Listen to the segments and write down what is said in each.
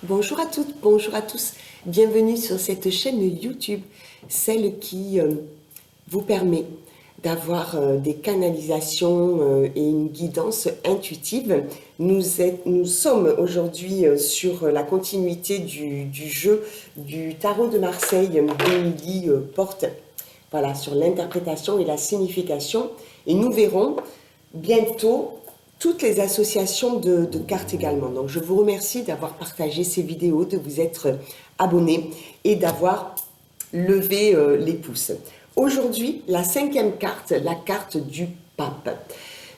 Bonjour à toutes, bonjour à tous. Bienvenue sur cette chaîne YouTube, celle qui vous permet d'avoir des canalisations et une guidance intuitive. Nous sommes aujourd'hui sur la continuité du jeu du tarot de Marseille d'Émilie Porte. Voilà, sur l'interprétation et la signification. Et nous verrons bientôt toutes les associations de cartes également. Donc je vous remercie d'avoir partagé ces vidéos, de vous être abonné et d'avoir levé les pouces. Aujourd'hui, la cinquième carte, la carte du pape.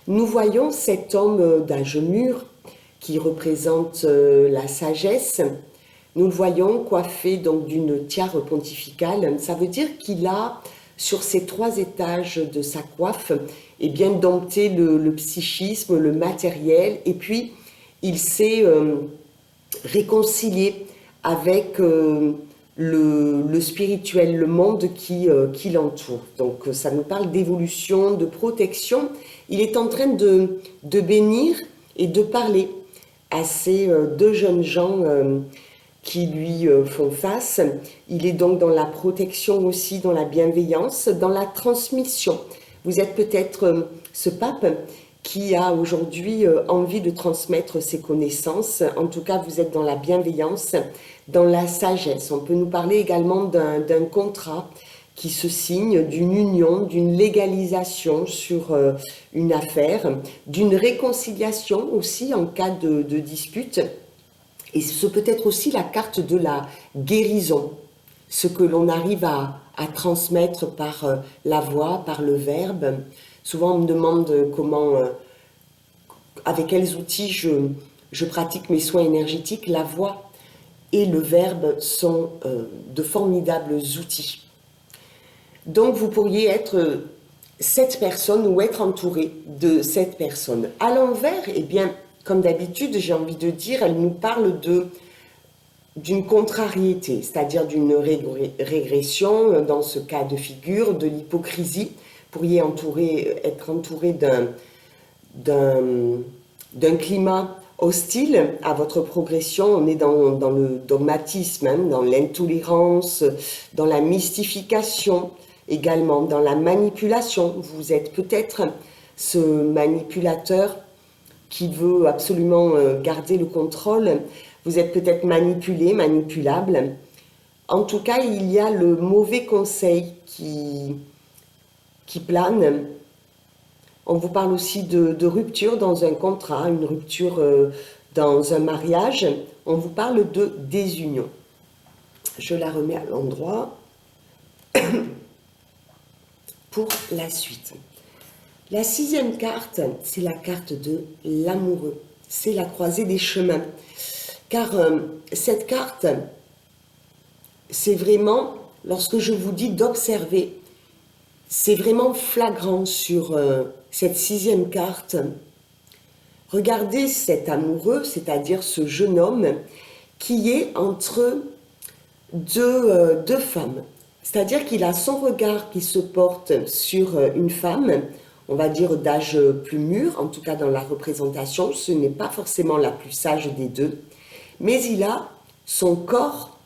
Nous voyons cet homme d'âge mûr qui représente la sagesse. Nous le voyons coiffé donc d'une tiare pontificale. Ça veut dire qu'il a, sur ces 3 étages de sa coiffe, bien dompté le psychisme, le matériel, et puis il s'est réconcilié avec le spirituel, le monde qui l'entoure. Donc ça nous parle d'évolution, de protection. Il est en train de bénir et de parler à ces 2 jeunes gens qui lui font face. Il est donc dans la protection aussi, dans la bienveillance, dans la transmission. Vous êtes peut-être ce pape qui a aujourd'hui envie de transmettre ses connaissances. En tout cas, vous êtes dans la bienveillance, dans la sagesse. On peut nous parler également d'un contrat qui se signe, d'une union, d'une légalisation sur une affaire, d'une réconciliation aussi en cas de dispute. Et ce peut être aussi la carte de la guérison, ce que l'on arrive à transmettre par la voix, par le verbe. Souvent, on me demande comment, avec quels outils je pratique mes soins énergétiques. La voix et le verbe sont de formidables outils. Donc, vous pourriez être cette personne ou être entouré de cette personne. À l'envers, eh bien, comme d'habitude, j'ai envie de dire, elle nous parle d'une contrariété, c'est-à-dire d'une régression, dans ce cas de figure, de l'hypocrisie. Vous pourriez être entouré d'un climat hostile à votre progression. On est dans le dogmatisme, hein, dans l'intolérance, dans la mystification, également dans la manipulation. Vous êtes peut-être ce manipulateur qui veut absolument garder le contrôle. Vous êtes peut-être manipulé, manipulable. En tout cas, il y a le mauvais conseil qui plane. On vous parle aussi de rupture dans un contrat, une rupture dans un mariage. On vous parle de désunion. Je la remets à l'endroit pour la suite. La 6e carte, c'est la carte de l'amoureux. C'est la croisée des chemins. Car cette carte, c'est vraiment, lorsque je vous dis d'observer, c'est vraiment flagrant sur cette 6e carte. Regardez cet amoureux, c'est-à-dire ce jeune homme qui est entre deux femmes. C'est-à-dire qu'il a son regard qui se porte sur une femme, on va dire d'âge plus mûr, en tout cas dans la représentation, ce n'est pas forcément la plus sage des deux, mais il a son corps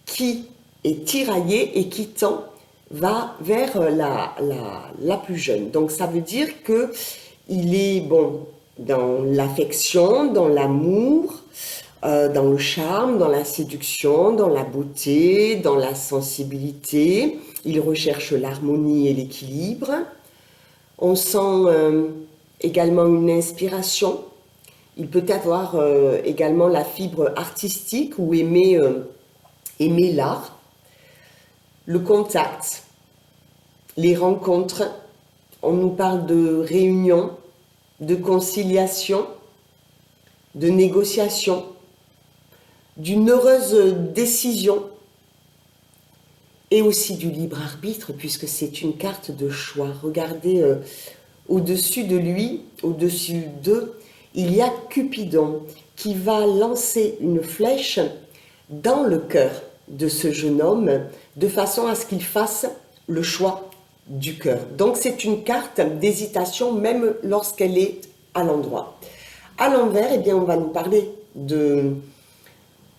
qui est tiraillé et qui tend vers la plus jeune. Donc ça veut dire qu'il est bon dans l'affection, dans l'amour, dans le charme, dans la séduction, dans la beauté, dans la sensibilité. Il recherche l'harmonie et l'équilibre. On sent également une inspiration. Il peut avoir également la fibre artistique ou aimer l'art, le contact, les rencontres. On nous parle de réunion, de conciliation, de négociation, d'une heureuse décision et aussi du libre arbitre, puisque c'est une carte de choix. Regardez au-dessus de lui, au-dessus d'eux, il y a Cupidon qui va lancer une flèche dans le cœur de ce jeune homme de façon à ce qu'il fasse le choix du cœur. Donc c'est une carte d'hésitation même lorsqu'elle est à l'endroit. À l'envers, eh bien, on va nous parler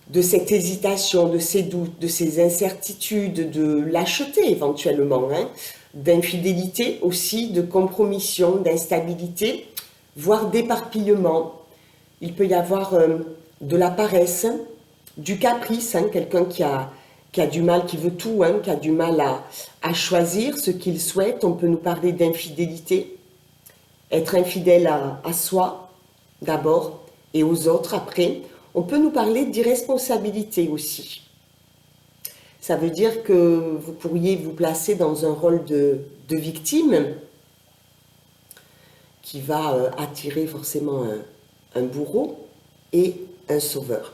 de cette hésitation, de ces doutes, de ces incertitudes, de lâcheté éventuellement, hein, d'infidélité aussi, de compromission, d'instabilité, voire d'éparpillement. Il peut y avoir de la paresse, du caprice, hein, quelqu'un qui a du mal, qui veut tout, hein, qui a du mal à choisir ce qu'il souhaite. On peut nous parler d'infidélité, être infidèle à soi d'abord et aux autres après. On peut nous parler d'irresponsabilité aussi. Ça veut dire que vous pourriez vous placer dans un rôle de victime qui va attirer forcément un bourreau et un sauveur.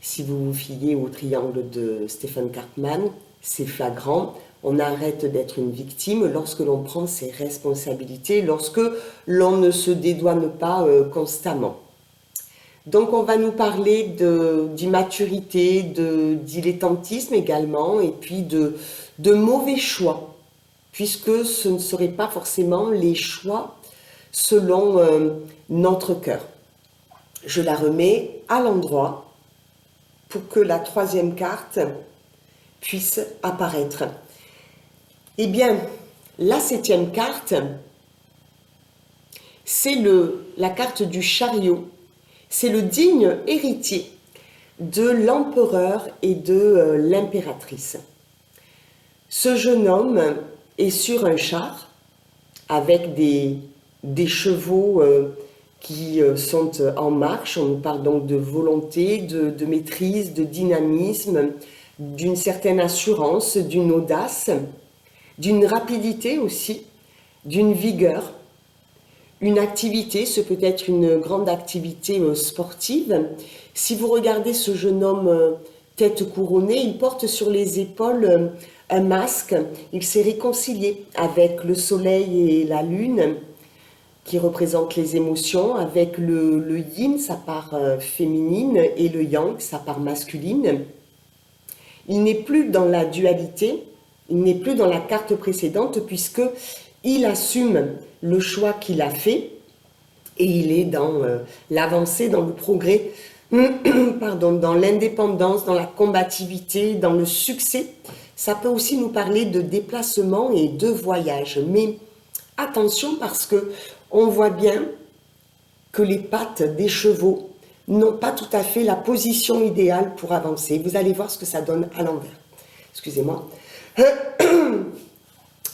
Si vous vous fiez au triangle de Stephen Karpman, c'est flagrant. On arrête d'être une victime lorsque l'on prend ses responsabilités, lorsque l'on ne se dédouane pas constamment. Donc on va nous parler d'immaturité, de dilettantisme également, et puis de mauvais choix, puisque ce ne seraient pas forcément les choix selon notre cœur. Je la remets à l'endroit pour que la troisième carte puisse apparaître. Eh bien, la septième carte, c'est la carte du chariot. C'est le digne héritier de l'empereur et de l'impératrice. Ce jeune homme est sur un char avec des chevaux qui sont en marche. On nous parle donc de volonté, de maîtrise, de dynamisme, d'une certaine assurance, d'une audace, d'une rapidité aussi, d'une vigueur. Une activité, ce peut être une grande activité sportive. Si vous regardez ce jeune homme tête couronnée, il porte sur les épaules un masque. Il s'est réconcilié avec le soleil et la lune, qui représentent les émotions, avec le yin, sa part féminine, et le yang, sa part masculine. Il n'est plus dans la dualité, il n'est plus dans la carte précédente, puisque il assume le choix qu'il a fait et il est dans l'avancée, dans le progrès, pardon, dans l'indépendance, dans la combativité, dans le succès. Ça peut aussi nous parler de déplacement et de voyage. Mais attention, parce que on voit bien que les pattes des chevaux n'ont pas tout à fait la position idéale pour avancer. Vous allez voir ce que ça donne à l'envers. Excusez-moi.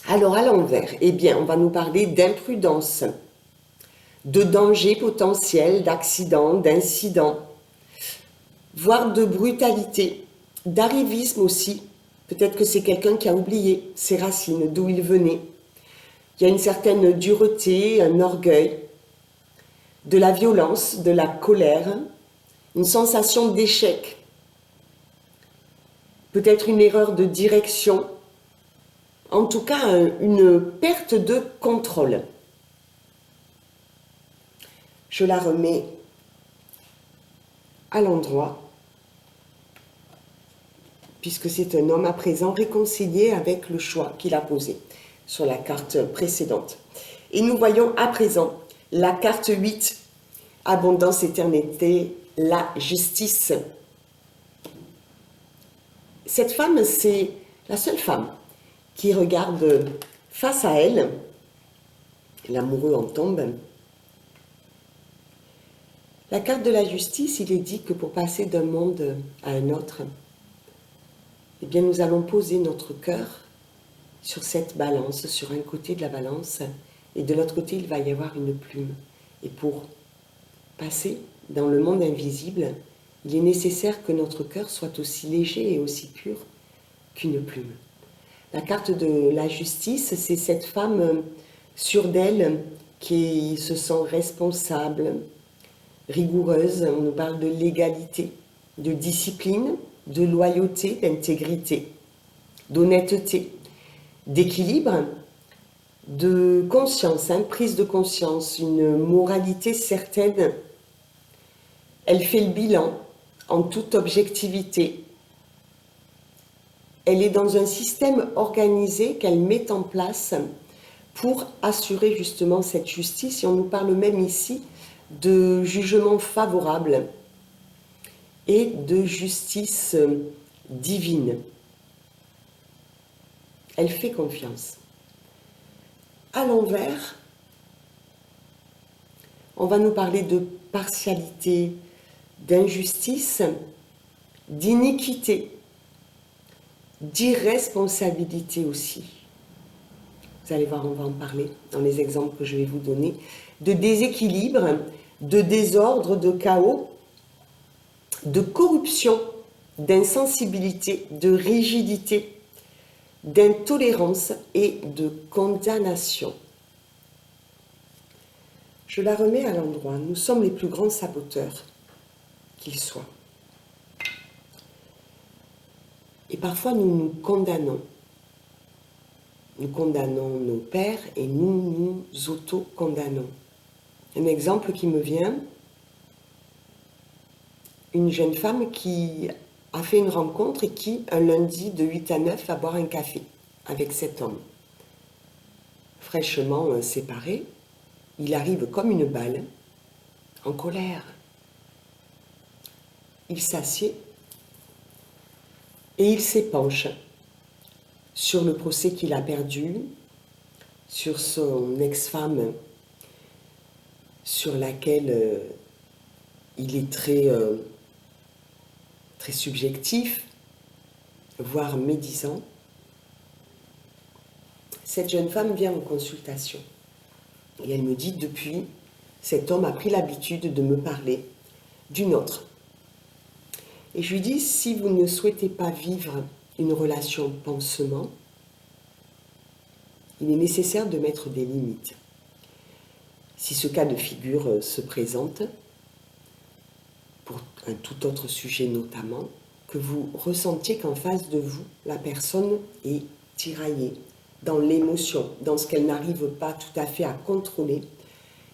Alors à l'envers, eh bien, on va nous parler d'imprudence, de danger potentiel, d'accident, d'incident, voire de brutalité, d'arrivisme aussi. Peut-être que c'est quelqu'un qui a oublié ses racines, d'où il venait. Il y a une certaine dureté, un orgueil, de la violence, de la colère, une sensation d'échec, peut-être une erreur de direction, en tout cas une perte de contrôle. Je la remets à l'endroit, puisque c'est un homme à présent réconcilié avec le choix qu'il a posé sur la carte précédente. Et nous voyons à présent la carte 8, abondance, éternité, la justice. Cette femme, c'est la seule femme qui regarde face à elle, l'amoureux en tombe. La carte de la justice, il est dit que pour passer d'un monde à un autre, eh bien nous allons poser notre cœur sur cette balance, sur un côté de la balance, et de l'autre côté, il va y avoir une plume. Et pour passer dans le monde invisible, il est nécessaire que notre cœur soit aussi léger et aussi pur qu'une plume. La carte de la justice, c'est cette femme sûre d'elle qui se sent responsable, rigoureuse. On nous parle de légalité, de discipline, de loyauté, d'intégrité, d'honnêteté, d'équilibre, de conscience, prise de conscience, une moralité certaine. Elle fait le bilan en toute objectivité. Elle est dans un système organisé qu'elle met en place pour assurer justement cette justice. Et on nous parle même ici de jugement favorable. et de justice divine. Elle fait confiance. À l'envers, on va nous parler de partialité, d'injustice, d'iniquité, d'irresponsabilité aussi. Vous allez voir, on va en parler dans les exemples que je vais vous donner. De déséquilibre, de désordre, de chaos, de corruption, d'insensibilité, de rigidité, d'intolérance et de condamnation. Je la remets à l'endroit. Nous sommes les plus grands saboteurs qu'ils soient. Et parfois, nous nous condamnons. Nous condamnons nos pères et nous nous auto-condamnons. Un exemple qui me vient, une jeune femme qui a fait une rencontre et qui, un lundi de 8 à 9, va boire un café avec cet homme. Fraîchement séparé, il arrive comme une balle, en colère. Il s'assied et il s'épanche sur le procès qu'il a perdu, sur son ex-femme, sur laquelle il est très subjectif, voire médisant. Cette jeune femme vient en consultation et elle me dit, depuis, cet homme a pris l'habitude de me parler d'une autre. Et je lui dis, si vous ne souhaitez pas vivre une relation pansement, il est nécessaire de mettre des limites. Si ce cas de figure se présente, pour un tout autre sujet notamment, que vous ressentiez qu'en face de vous, la personne est tiraillée dans l'émotion, dans ce qu'elle n'arrive pas tout à fait à contrôler,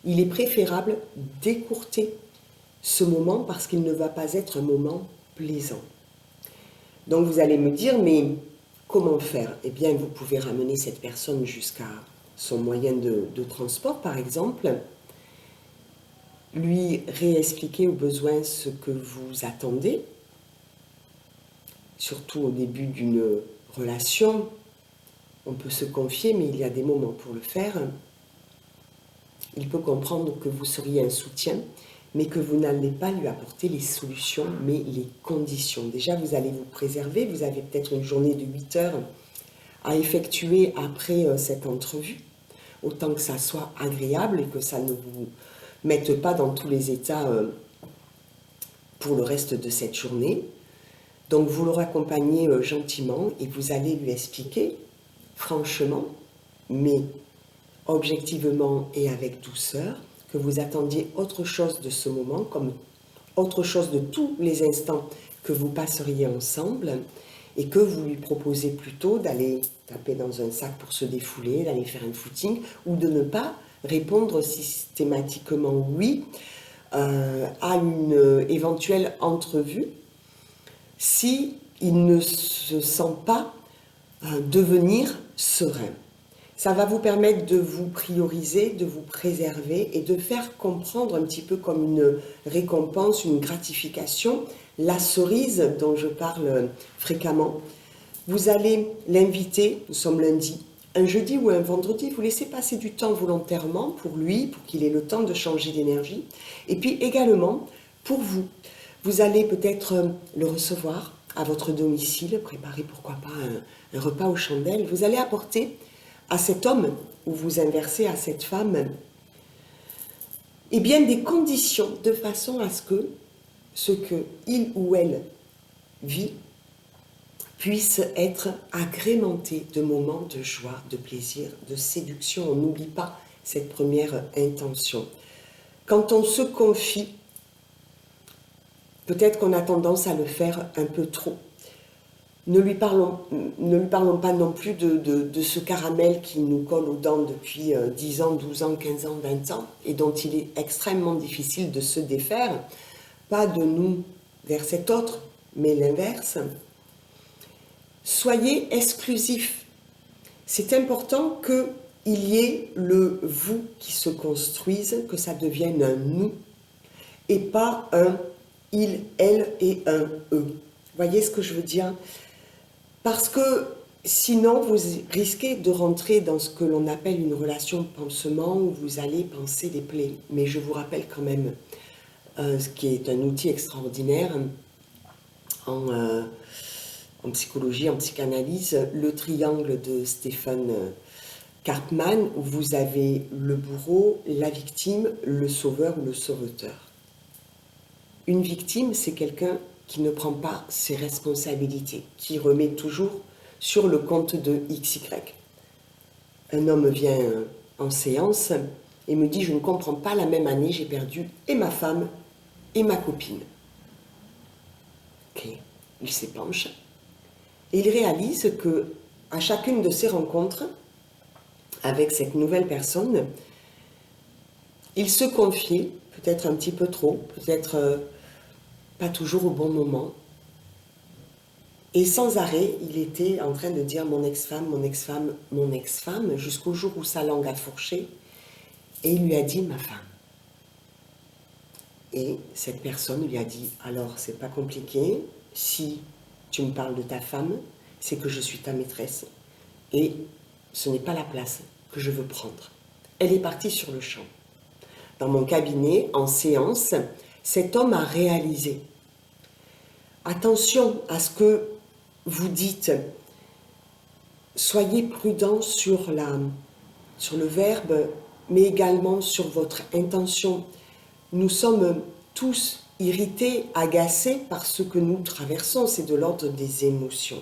il est préférable d'écourter ce moment parce qu'il ne va pas être un moment plaisant. Donc vous allez me dire, mais comment faire? Eh bien, vous pouvez ramener cette personne jusqu'à son moyen de transport, par exemple, lui réexpliquer au besoin ce que vous attendez, surtout au début d'une relation. On peut se confier, mais il y a des moments pour le faire. Il peut comprendre que vous seriez un soutien, mais que vous n'allez pas lui apporter les solutions, mais les conditions. Déjà, vous allez vous préserver, vous avez peut-être une journée de 8 heures à effectuer après cette entrevue, autant que ça soit agréable et que ça ne vous mette pas dans tous les états pour le reste de cette journée. Donc vous le raccompagnez gentiment et vous allez lui expliquer franchement, mais objectivement et avec douceur, que vous attendiez autre chose de ce moment, comme autre chose de tous les instants que vous passeriez ensemble, et que vous lui proposez plutôt d'aller taper dans un sac pour se défouler, d'aller faire un footing, ou de ne pas répondre systématiquement oui à une éventuelle entrevue, si il ne se sent pas devenir serein. Ça va vous permettre de vous prioriser, de vous préserver et de faire comprendre un petit peu comme une récompense, une gratification, la cerise dont je parle fréquemment. Vous allez l'inviter, nous sommes lundi, un jeudi ou un vendredi, vous laissez passer du temps volontairement pour lui, pour qu'il ait le temps de changer d'énergie. Et puis également, pour vous, vous allez peut-être le recevoir à votre domicile, préparer pourquoi pas un repas aux chandelles. Vous allez apporter à cet homme, ou vous inversez à cette femme, eh bien des conditions de façon à ce que ce qu'il ou elle vit puisse être agrémenté de moments de joie, de plaisir, de séduction. On n'oublie pas cette première intention. Quand on se confie, peut-être qu'on a tendance à le faire un peu trop. Ne lui parlons pas non plus de ce caramel qui nous colle aux dents depuis 10 ans, 12 ans, 15 ans, 20 ans, et dont il est extrêmement difficile de se défaire. Pas de nous vers cet autre, mais l'inverse. Soyez exclusifs. C'est important qu'il y ait le vous qui se construise, que ça devienne un nous, et pas un il, elle et un eux. Voyez ce que je veux dire? Parce que sinon, vous risquez de rentrer dans ce que l'on appelle une relation pansement où vous allez panser les plaies. Mais je vous rappelle quand même ce qui est un outil extraordinaire en, en psychologie, en psychanalyse, le triangle de Stephen Karpman, où vous avez le bourreau, la victime, le sauveur ou le sauveteur. Une victime, c'est quelqu'un qui ne prend pas ses responsabilités, qui remet toujours sur le compte de XY. Un homme vient en séance et me dit « Je ne comprends pas, la même année, j'ai perdu et ma femme et ma copine. » Ok, il s'épanche et il réalise que à chacune de ses rencontres avec cette nouvelle personne, il se confiait, peut-être un petit peu trop, peut-être pas toujours au bon moment. Et sans arrêt, il était en train de dire mon ex-femme, mon ex-femme, mon ex-femme, jusqu'au jour où sa langue a fourché, et il lui a dit ma femme. Et cette personne lui a dit alors c'est pas compliqué, si tu me parles de ta femme, c'est que je suis ta maîtresse, et ce n'est pas la place que je veux prendre. Elle est partie sur le champ. Dans mon cabinet, en séance, cet homme a réalisé. Attention à ce que vous dites. Soyez prudent sur le verbe, mais également sur votre intention. Nous sommes tous irrités, agacés par ce que nous traversons. C'est de l'ordre des émotions.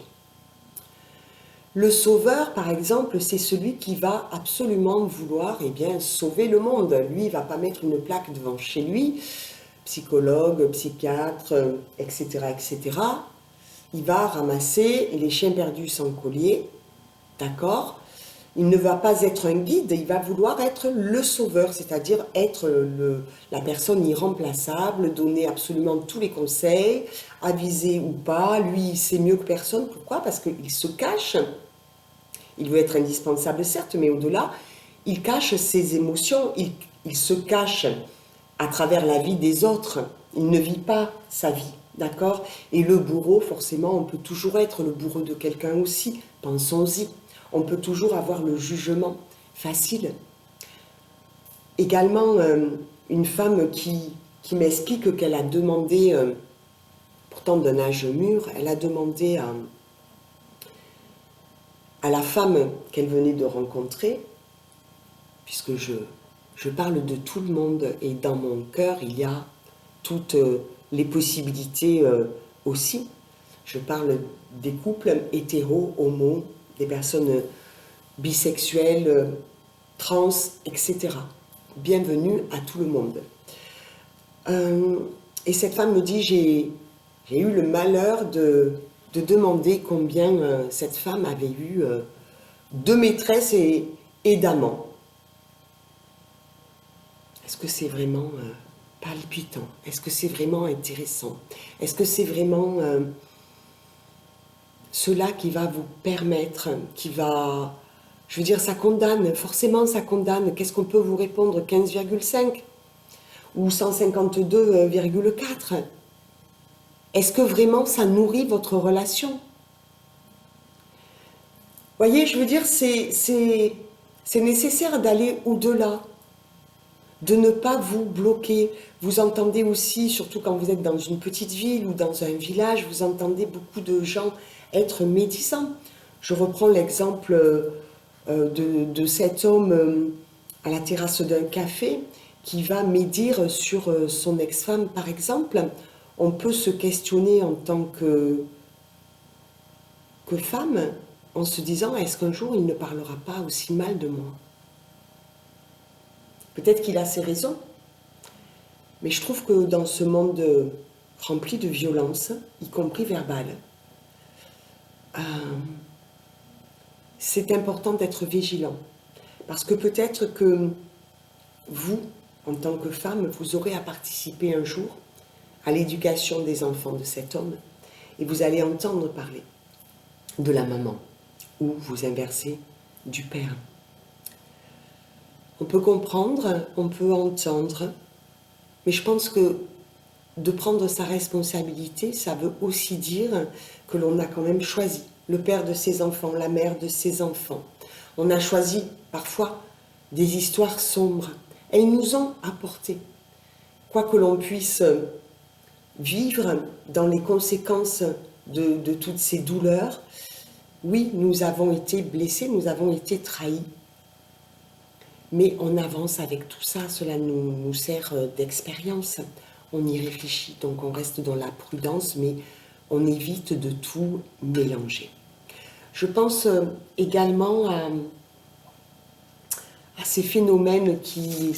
Le sauveur, par exemple, c'est celui qui va absolument vouloir sauver le monde. Lui, il ne va pas mettre une plaque devant chez lui, psychologue, psychiatre, etc., etc. Il va ramasser les chiens perdus sans collier, d'accord? Il ne va pas être un guide, il va vouloir être le sauveur, c'est-à-dire être la personne irremplaçable, donner absolument tous les conseils, aviser ou pas. Lui, il sait mieux que personne. Pourquoi? Parce qu'il se cache. Il veut être indispensable, certes, mais au-delà, il cache ses émotions, il se cache à travers la vie des autres. Il ne vit pas sa vie, d'accord? Et le bourreau, forcément, on peut toujours être le bourreau de quelqu'un aussi. Pensons-y. On peut toujours avoir le jugement facile. Également, une femme qui m'explique qu'elle a demandé, pourtant d'un âge mûr, elle a demandé à la femme qu'elle venait de rencontrer, puisque je parle de tout le monde et dans mon cœur, il y a toutes les possibilités aussi. Je parle des couples hétéros, homo, des personnes bisexuelles, trans, etc. Bienvenue à tout le monde. Et cette femme me dit, j'ai eu le malheur de demander combien cette femme avait eu de maîtresses et d'amants. Est-ce que c'est vraiment palpitant? Est-ce que c'est vraiment intéressant? Est-ce que c'est vraiment cela qui va vous permettre, qui va... Je veux dire, ça condamne, forcément ça condamne. Qu'est-ce qu'on peut vous répondre? 15,5 ou 152,4? Est-ce que vraiment ça nourrit votre relation? Voyez, je veux dire, c'est nécessaire d'aller au-delà, de ne pas vous bloquer. Vous entendez aussi, surtout quand vous êtes dans une petite ville ou dans un village, vous entendez beaucoup de gens être médisants. Je reprends l'exemple de cet homme à la terrasse d'un café qui va médire sur son ex-femme, par exemple. On peut se questionner en tant que femme, en se disant, est-ce qu'un jour il ne parlera pas aussi mal de moi? Peut-être qu'il a ses raisons, mais je trouve que dans ce monde rempli de violence, y compris verbale, c'est important d'être vigilant. Parce que peut-être que vous, en tant que femme, vous aurez à participer un jour à l'éducation des enfants de cet homme et vous allez entendre parler de la maman ou vous inversez du père. On peut comprendre, on peut entendre, mais je pense que de prendre sa responsabilité, ça veut aussi dire que l'on a quand même choisi le père de ses enfants, la mère de ses enfants. On a choisi parfois des histoires sombres. Et ils nous ont apporté, quoi que l'on puisse vivre dans les conséquences de toutes ces douleurs. Oui, nous avons été blessés, nous avons été trahis. Mais on avance avec tout ça, cela nous sert d'expérience. On y réfléchit, donc on reste dans la prudence, mais on évite de tout mélanger. Je pense également à ces phénomènes qui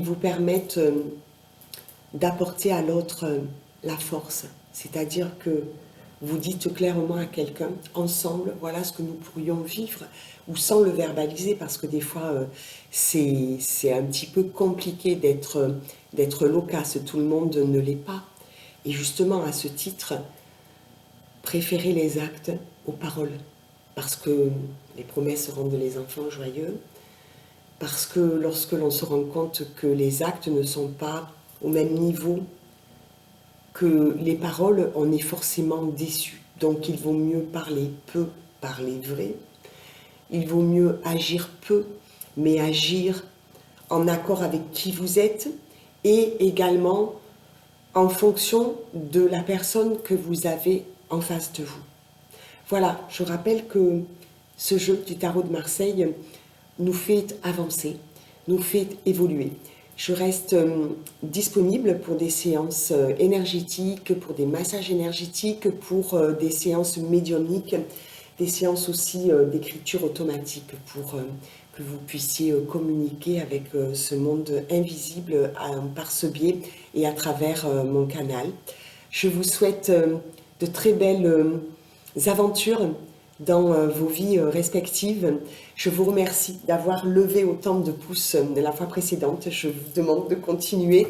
vous permettent d'apporter à l'autre la force. C'est-à-dire que vous dites clairement à quelqu'un, ensemble, voilà ce que nous pourrions vivre, ou sans le verbaliser, parce que des fois, c'est un petit peu compliqué d'être loquace, tout le monde ne l'est pas. Et justement, à ce titre, préférez les actes aux paroles, parce que les promesses rendent les enfants joyeux, parce que lorsque l'on se rend compte que les actes ne sont pas au même niveau que les paroles, on est forcément déçu. Donc il vaut mieux parler peu, parler vrai. Il vaut mieux agir peu, mais agir en accord avec qui vous êtes et également en fonction de la personne que vous avez en face de vous. Voilà, je rappelle que ce jeu du tarot de Marseille nous fait avancer, nous fait évoluer. Je reste disponible pour des séances énergétiques, pour des massages énergétiques, pour des séances médiumniques, des séances aussi d'écriture automatique pour que vous puissiez communiquer avec ce monde invisible par ce biais et à travers mon canal. Je vous souhaite de très belles aventures dans vos vies respectives. Je vous remercie d'avoir levé autant de pouces de la fois précédente. Je vous demande de continuer.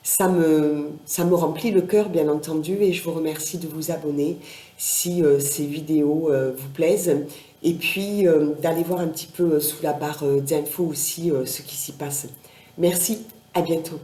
Ça me remplit le cœur, bien entendu, et je vous remercie de vous abonner si ces vidéos vous plaisent. Et puis d'aller voir un petit peu sous la barre d'infos aussi ce qui s'y passe. Merci, à bientôt.